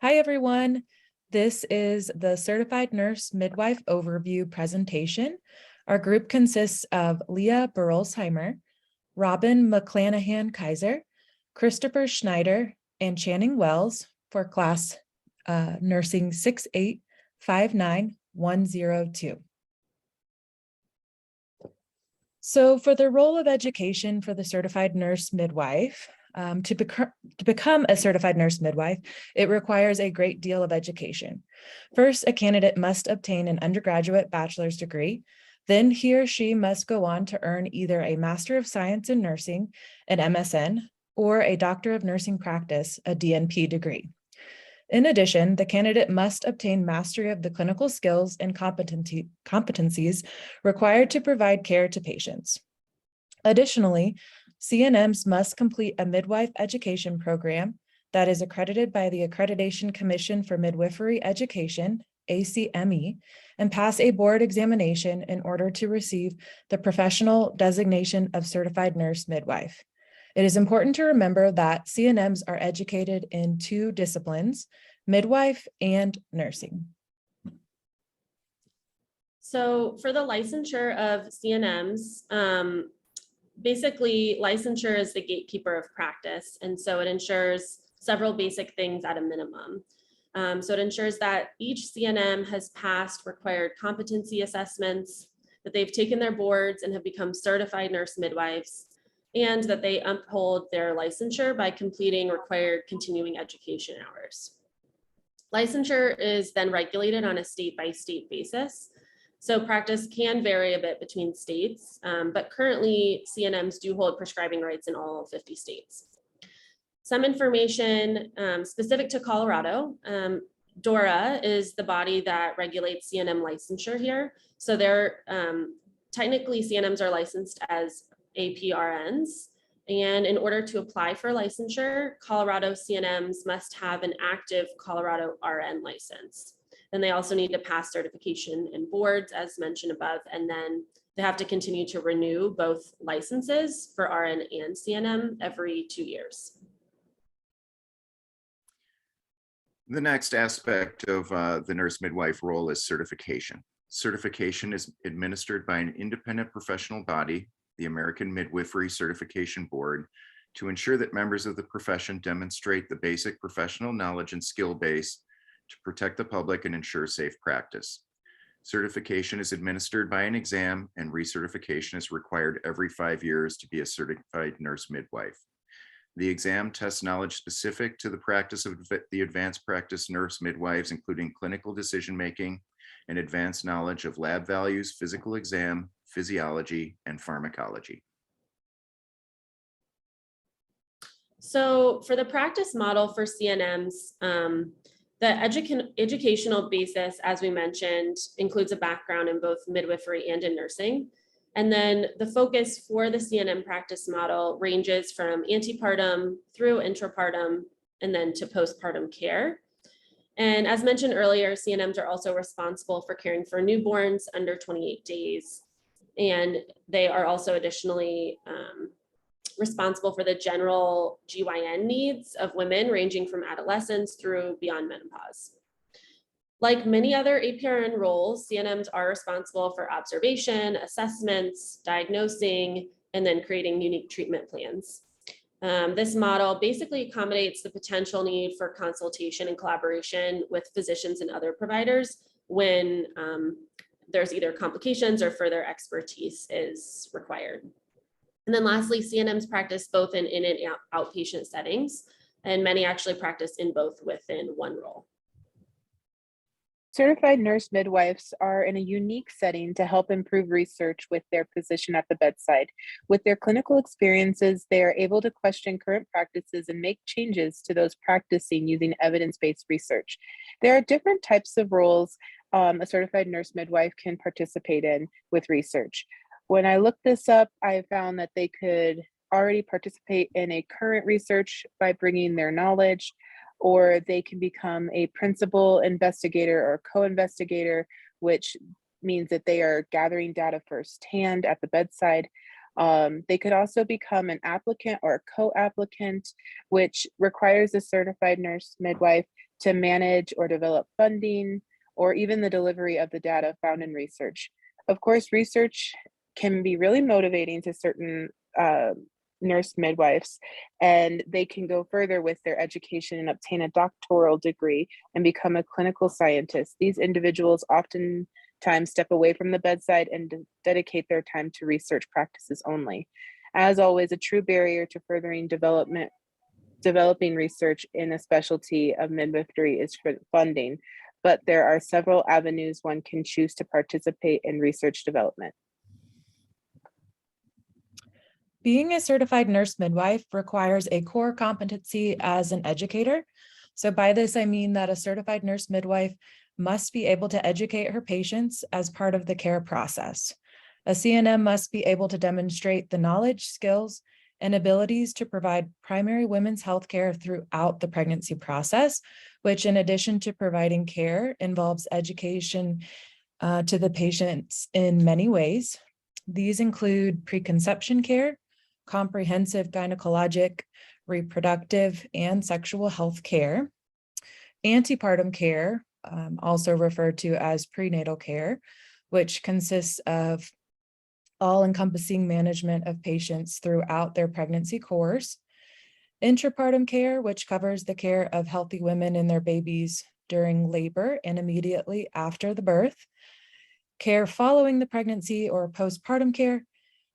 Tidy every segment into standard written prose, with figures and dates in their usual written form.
Hi, everyone. This is the Certified Nurse Midwife Overview presentation. Our group consists of Leah Berolsheimer, Robin McClanahan-Kaiser, Christopher Schneider, and Channing Wells for class nursing 6859102. So for the role of education for the certified nurse midwife, to become a certified nurse midwife, it requires a great deal of education. First, a candidate must obtain an undergraduate bachelor's degree. Then he or she must go on to earn either a Master of Science in Nursing, an MSN, or a Doctor of Nursing Practice, a DNP degree. In addition, the candidate must obtain mastery of the clinical skills and competencies required to provide care to patients. Additionally, CNMs must complete a midwife education program that is accredited by the Accreditation Commission for Midwifery Education, ACME, and pass a board examination in order to receive the professional designation of certified nurse midwife. It is important to remember that CNMs are educated in two disciplines, midwife and nursing. So for the licensure of CNMs, basically licensure is the gatekeeper of practice. And so it ensures several basic things at a minimum. So it ensures that each CNM has passed required competency assessments, that they've taken their boards and have become certified nurse midwives, and that they uphold their licensure by completing required continuing education hours. Licensure is then regulated on a state-by-state basis. So practice can vary a bit between states, but currently CNMs do hold prescribing rights in all 50 states. Some information specific to Colorado, DORA is the body that regulates CNM licensure here. So they're technically CNMs are licensed as APRNs. And in order to apply for licensure, Colorado CNMs must have an active Colorado RN license. Then they also need to pass certification in boards as mentioned above, and then they have to continue to renew both licenses for RN and CNM every 2 years. The next aspect of the nurse midwife role is certification. Certification is administered by an independent professional body, the American Midwifery Certification Board, to ensure that members of the profession demonstrate the basic professional knowledge and skill base to protect the public and ensure safe practice. Certification is administered by an exam, and recertification is required every 5 years to be a certified nurse midwife. The exam tests knowledge specific to the practice of the advanced practice nurse midwives, including clinical decision-making and advanced knowledge of lab values, physical exam, physiology, and pharmacology. So for the practice model for CNMs, the educational basis, as we mentioned, includes a background in both midwifery and in nursing. And then the focus for the CNM practice model ranges from antepartum through intrapartum and then to postpartum care. And as mentioned earlier, CNMs are also responsible for caring for newborns under 28 days. And they are also additionally responsible for the general GYN needs of women ranging from adolescence through beyond menopause. Like many other APRN roles, CNMs are responsible for observation, assessments, diagnosing, and then creating unique treatment plans. This model basically accommodates the potential need for consultation and collaboration with physicians and other providers when there's either complications or further expertise is required. And then lastly, CNMs practice both in and outpatient settings, and many actually practice in both within one role. Certified nurse midwives are in a unique setting to help improve research with their position at the bedside. With their clinical experiences, they are able to question current practices and make changes to those practicing using evidence-based research. There are different types of roles a certified nurse midwife can participate in with research. When I looked this up, I found that they could already participate in a current research by bringing their knowledge, or they can become a principal investigator or co-investigator, which means that they are gathering data firsthand at the bedside. They could also become an applicant or a co-applicant, which requires a certified nurse midwife to manage or develop funding or even the delivery of the data found in research. Of course, research can be really motivating to certain nurse midwives, and they can go further with their education and obtain a doctoral degree and become a clinical scientist. These individuals oftentimes step away from the bedside and dedicate their time to research practices only. As always, a true barrier to furthering developing research in a specialty of midwifery is for funding, but there are several avenues one can choose to participate in research development. Being a certified nurse midwife requires a core competency as an educator. So by this, I mean that a certified nurse midwife must be able to educate her patients as part of the care process. A CNM must be able to demonstrate the knowledge, skills, and abilities to provide primary women's health care throughout the pregnancy process, which in addition to providing care involves education to the patients in many ways. These include preconception care, comprehensive gynecologic, reproductive, and sexual health care, antepartum care, also referred to as prenatal care, which consists of all-encompassing management of patients throughout their pregnancy course, intrapartum care, which covers the care of healthy women and their babies during labor and immediately after the birth, care following the pregnancy or postpartum care,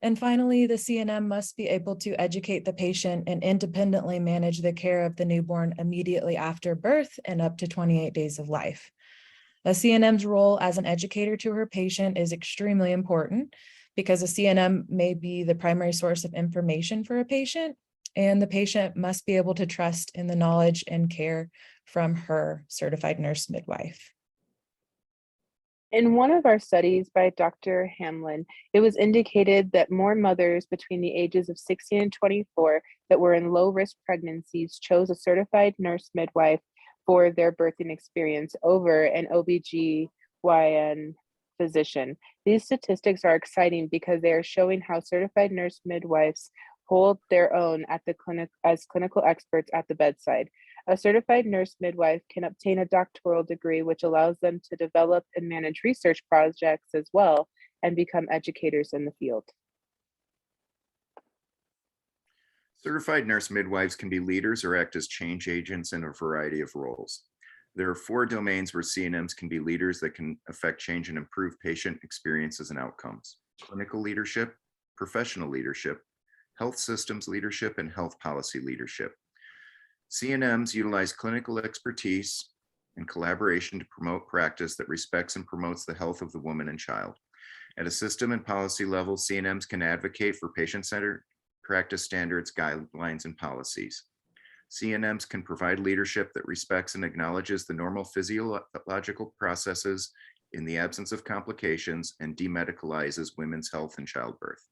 and finally, the CNM must be able to educate the patient and independently manage the care of the newborn immediately after birth and up to 28 days of life. A CNM's role as an educator to her patient is extremely important because a CNM may be the primary source of information for a patient, and the patient must be able to trust in the knowledge and care from her certified nurse midwife. In one of our studies by Dr. Hamlin, it was indicated that more mothers between the ages of 16 and 24 that were in low-risk pregnancies chose a certified nurse midwife for their birthing experience over an OBGYN physician. These statistics are exciting because they are showing how certified nurse midwives hold their own at the clinic as clinical experts at the bedside. A certified nurse midwife can obtain a doctoral degree, which allows them to develop and manage research projects as well and become educators in the field. Certified nurse midwives can be leaders or act as change agents in a variety of roles. There are 4 domains where CNMs can be leaders that can affect change and improve patient experiences and outcomes: clinical leadership, professional leadership, health systems leadership, and health policy leadership. CNMs utilize clinical expertise and collaboration to promote practice that respects and promotes the health of the woman and child. At a system and policy level, CNMs can advocate for patient-centered practice standards, guidelines, and policies. CNMs can provide leadership that respects and acknowledges the normal physiological processes in the absence of complications and demedicalizes women's health and childbirth.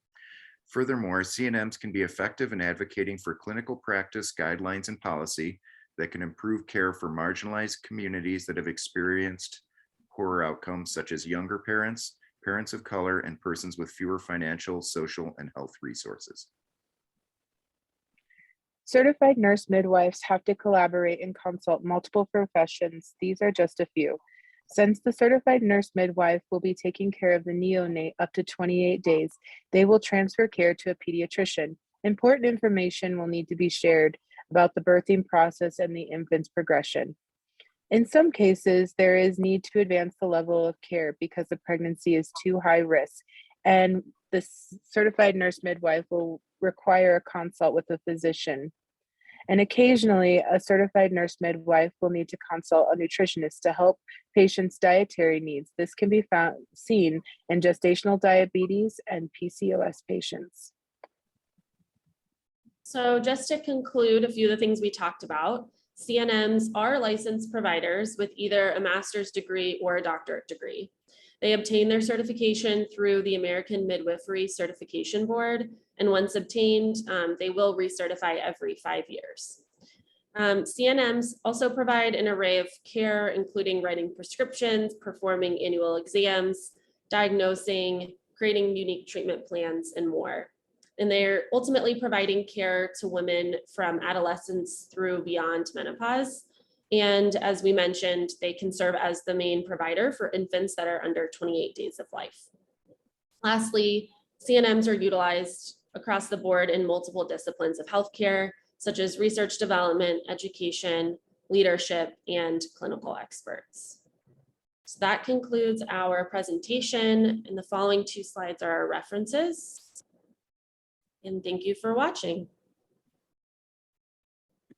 Furthermore, CNMs can be effective in advocating for clinical practice, guidelines, and policy that can improve care for marginalized communities that have experienced poorer outcomes, such as younger parents, parents of color, and persons with fewer financial, social, and health resources. Certified nurse midwives have to collaborate and consult multiple professions. These are just a few. Since the certified nurse midwife will be taking care of the neonate up to 28 days, they will transfer care to a pediatrician. Important information will need to be shared about the birthing process and the infant's progression. In some cases, there is need to advance the level of care because the pregnancy is too high risk, and the certified nurse midwife will require a consult with a physician. And occasionally, a certified nurse midwife will need to consult a nutritionist to help patients' dietary needs. This can be seen in gestational diabetes and PCOS patients. So just to conclude a few of the things we talked about, CNMs are licensed providers with either a master's degree or a doctorate degree. They obtain their certification through the American Midwifery Certification Board, and once obtained, they will recertify every 5 years. CNMs also provide an array of care, including writing prescriptions, performing annual exams, diagnosing, creating unique treatment plans, and more. And they're ultimately providing care to women from adolescence through beyond menopause. And as we mentioned, they can serve as the main provider for infants that are under 28 days of life. Lastly, CNMs are utilized across the board in multiple disciplines of healthcare, such as research development, education, leadership, and clinical experts. So that concludes our presentation, and the following 2 slides are our references. And thank you for watching.